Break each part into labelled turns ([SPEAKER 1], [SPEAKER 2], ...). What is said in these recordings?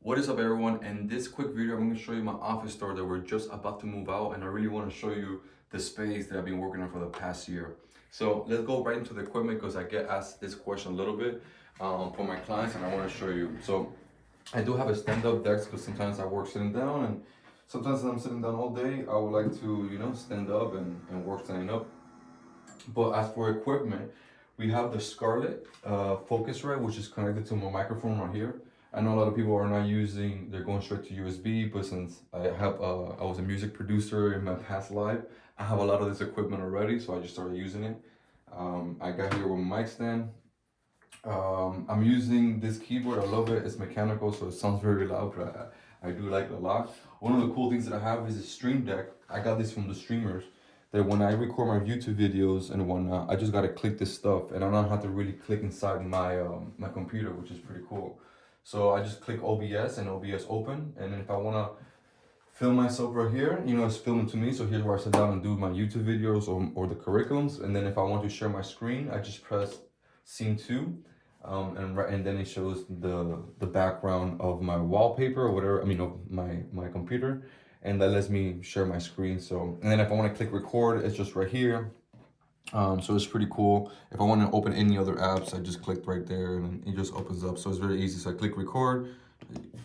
[SPEAKER 1] What is up, everyone? In this quick video, I'm going to show you my office store that we're just about to move out, and I really want to show you the space that I've been working on for the past year. So let's go right into the equipment because I get asked this question a little bit for my clients, and I want to show you. So I do have a stand-up desk because sometimes I work sitting down, and sometimes when I'm sitting down all day, I would like to, stand up and work standing up. But as for equipment, we have the Scarlett Focusrite, which is connected to my microphone right here. I know a lot of people are not using; they're going straight to USB. But since I was a music producer in my past life, I have a lot of this equipment already, so I just started using it. I got here with my mic stand. I'm using this keyboard. I love it. It's mechanical, so it sounds very loud, but I do like it a lot. One of the cool things that I have is a Stream Deck. I got this from the streamers. That when I record my YouTube videos and whatnot, I just gotta click this stuff, and I don't have to really click inside my computer, which is pretty cool. So I just click OBS and OBS open, and then if I wanna film myself right here, it's filming to me. So here's where I sit down and do my YouTube videos or the curriculums, and then if I want to share my screen, I just press Scene 2, and then it shows the background of my wallpaper or whatever. I mean, of my computer, and that lets me share my screen. So, and then if I want to click record, it's just right here. So it's pretty cool. If I want to open any other apps, I just click right there and it just opens up. So it's very easy. So I click record,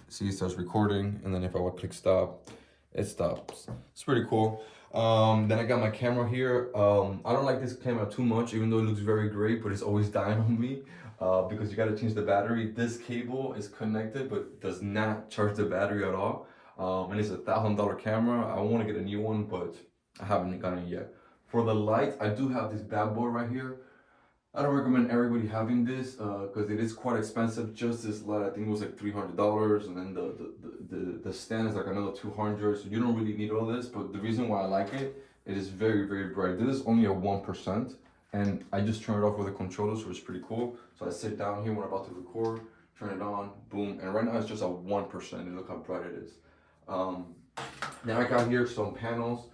[SPEAKER 1] see it starts recording, and then if I want to click stop, it stops. It's pretty cool. Then I got my camera here. I don't like this camera too much, even though it looks very great, but it's always dying on me because you got to change the battery. This cable is connected, but does not charge the battery at all. And it's $1,000 camera. I want to get a new one, but I haven't gotten it yet. For the lights, I do have this bad boy right here. I don't recommend everybody having this because it is quite expensive. Just this light, I think it was like $300, and then the stand is like another 200. So you don't really need all this. But the reason why I like it, it is very, very bright. This is only a 1%, and I just turn it off with a controller, so it's pretty cool. So I sit down here when I'm about to record, turn it on, boom, and right now it's just a 1%. And look how bright it is. Then I got here some panels.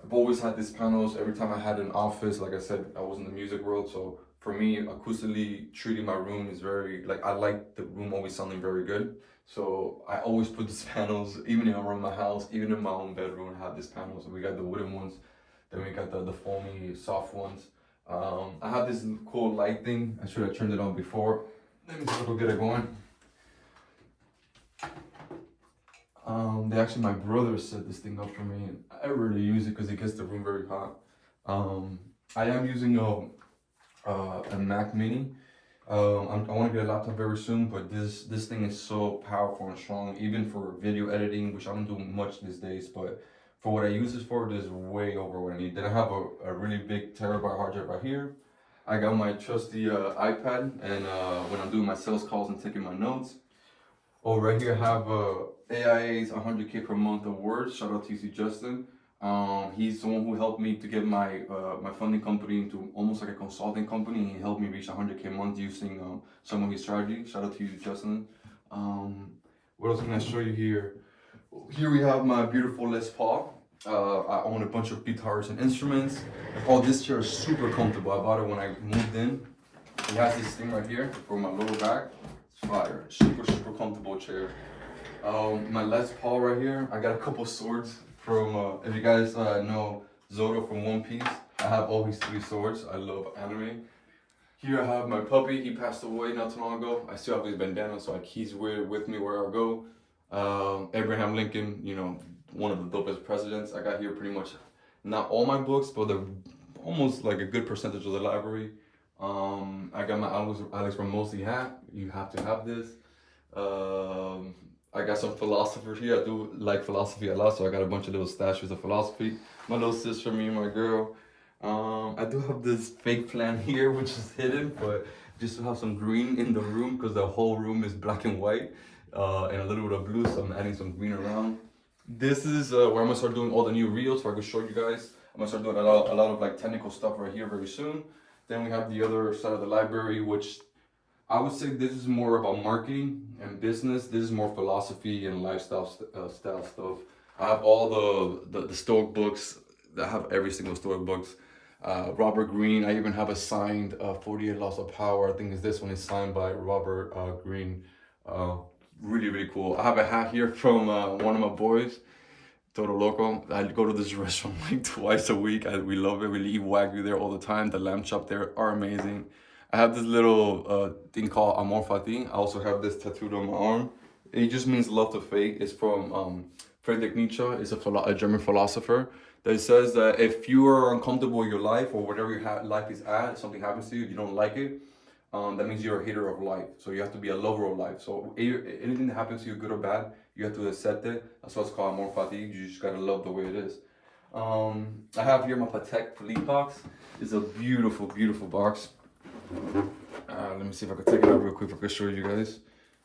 [SPEAKER 1] I've always had these panels every time I had an office. Like I said, I was in the music world, so for me, acoustically treating my room is very, like, I like the room always sounding very good. So I always put these panels, even if I'm around my house, even in my own bedroom, I have these panels. So we got the wooden ones, then we got the foamy, soft ones. I have this cool light thing. I should have turned it on before. Let me see if I can get it going. My brother set this thing up for me, and I rarely use it because it gets the room very hot. I am using a Mac Mini. I want to get a laptop very soon, but this thing is so powerful and strong, even for video editing, which I don't do much these days. But for what I use this for, it is way over what I need. Then I have a really big terabyte hard drive right here. I got my trusty iPad, and when I'm doing my sales calls and taking my notes. Oh, right here I have AIA's 100K per month awards. Shout out to you, Justin. He's the one who helped me to get my funding company into almost like a consulting company. He helped me reach 100K a month using some of his strategy. Shout out to you, Justin. What else can I show you here? Here we have my beautiful Les Paul. I own a bunch of guitars and instruments. Oh, this chair is super comfortable. I bought it when I moved in. It has this thing right here for my lower back. It's fire. Super, super comfortable chair. My Les Paul right here. I got a couple swords from, if you guys know Zoro from One Piece, I have all his 3 swords. I love anime. Here I have my puppy. He passed away not too long ago. I still have his bandana, so he's with me where I go. Abraham Lincoln, one of the dopest presidents. I got here pretty much not all my books, but almost like a good percentage of the library. I got my Alex Ramosi hat. You have to have this. I got some philosophers here. I do like philosophy a lot, so I got a bunch of little statues of philosophy. My little sister, me and my girl. I do have this fake plant here, which is hidden, but just to have some green in the room because the whole room is black and white and a little bit of blue, so I'm adding some green around. This is where I'm gonna start doing all the new reels, so I can show you guys. I'm gonna start doing a lot of like technical stuff right here very soon. Then we have the other side of the library, which I would say this is more about marketing and business. This is more philosophy and lifestyle style stuff. I have all the Stoic books. I have every single Stoic books. Robert Greene. I even have a signed 48 Laws of Power. I think this one is signed by Robert Greene. really, really cool. I have a hat here from one of my boys, Todo Loco. I go to this restaurant like twice a week. We love it. We eat Wagyu there all the time. The lamb chop there are amazing. I have this little thing called Amor Fati. I also have this tattooed on my arm. It just means love to fate. It's from Friedrich Nietzsche. It's a German philosopher that says that if you are uncomfortable with your life or whatever your life is at, something happens to you, you don't like it, that means you're a hater of life. So you have to be a lover of life. So anything that happens to you, good or bad, you have to accept it. That's what's called Amor Fati. You just gotta love the way it is. I have here my Patek Philippe box. It's a beautiful, beautiful box. Let me see if I can take it out real quick. If I can show you guys.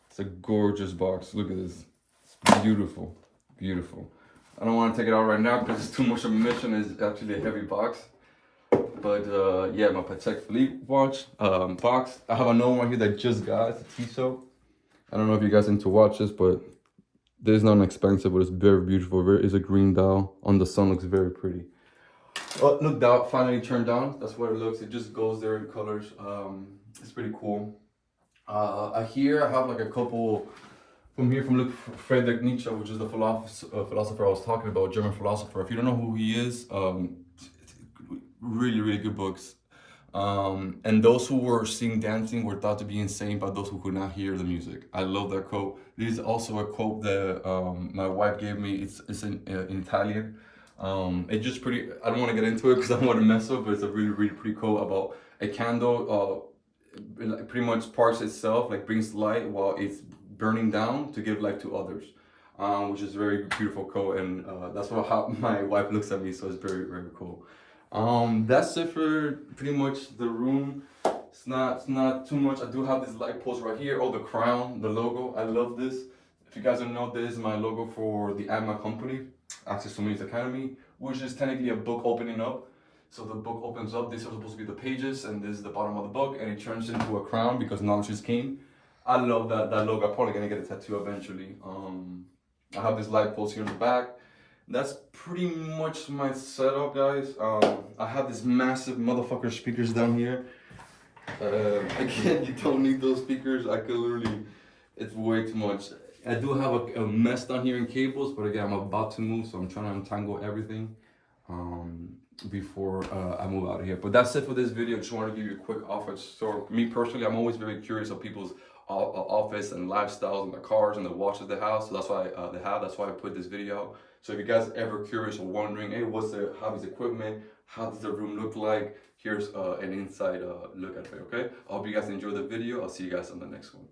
[SPEAKER 1] It's a gorgeous box. Look at this. It's beautiful, beautiful. I don't want to take it out right now because it's too much of a mission. It's actually a heavy box. But yeah, my Patek Philippe watch box. I have another one here that I just got. It's a Tissot. I don't know if you guys into watches, but this is not expensive, but it's very beautiful. It's a green dial on the sun. Looks very pretty. Oh, look, that finally turned down. That's what it looks. It just goes there in colors. It's pretty cool. Here I have like a couple from Friedrich Nietzsche, which is the philosopher I was talking about, German philosopher. If you don't know who he is, really, really good books. And those who were seen dancing were thought to be insane by those who could not hear the music. I love that quote. This is also a quote that my wife gave me. It's in Italian. It's just pretty. I don't want to get into it because I don't want to mess up, but it's a really, really pretty quote about a candle. It pretty much sparks itself, like brings light while it's burning down to give life to others, which is a very beautiful quote, and that's how my wife looks at me. So it's very, very cool. That's it for pretty much the room. It's not too much. I do have this light post right here. Oh, the crown, the logo. I love this. If you guys don't know, this is my logo for the AMA company, Access to Millions Academy, which is technically a book opening up. So the book opens up. These are supposed to be the pages, and this is the bottom of the book, and it turns into a crown because knowledge is king. I love that logo. I'm probably gonna get a tattoo eventually. I have this light post here in the back. That's pretty much my setup, guys. I have this massive motherfucker speakers down here. Again, you don't need those speakers. I could literally, it's way too much. I do have a mess down here in cables, but again, I'm about to move, so I'm trying to untangle everything before I move out of here. But that's it for this video. Just wanted to give you a quick office tour. Me personally, I'm always very curious of people's office and lifestyles and the cars and the watches they have. So that's why That's why I put this video out. So if you guys ever curious or wondering, hey, what's the hobby's equipment? How does the room look like? Here's an inside look at it, okay? I hope you guys enjoyed the video. I'll see you guys on the next one.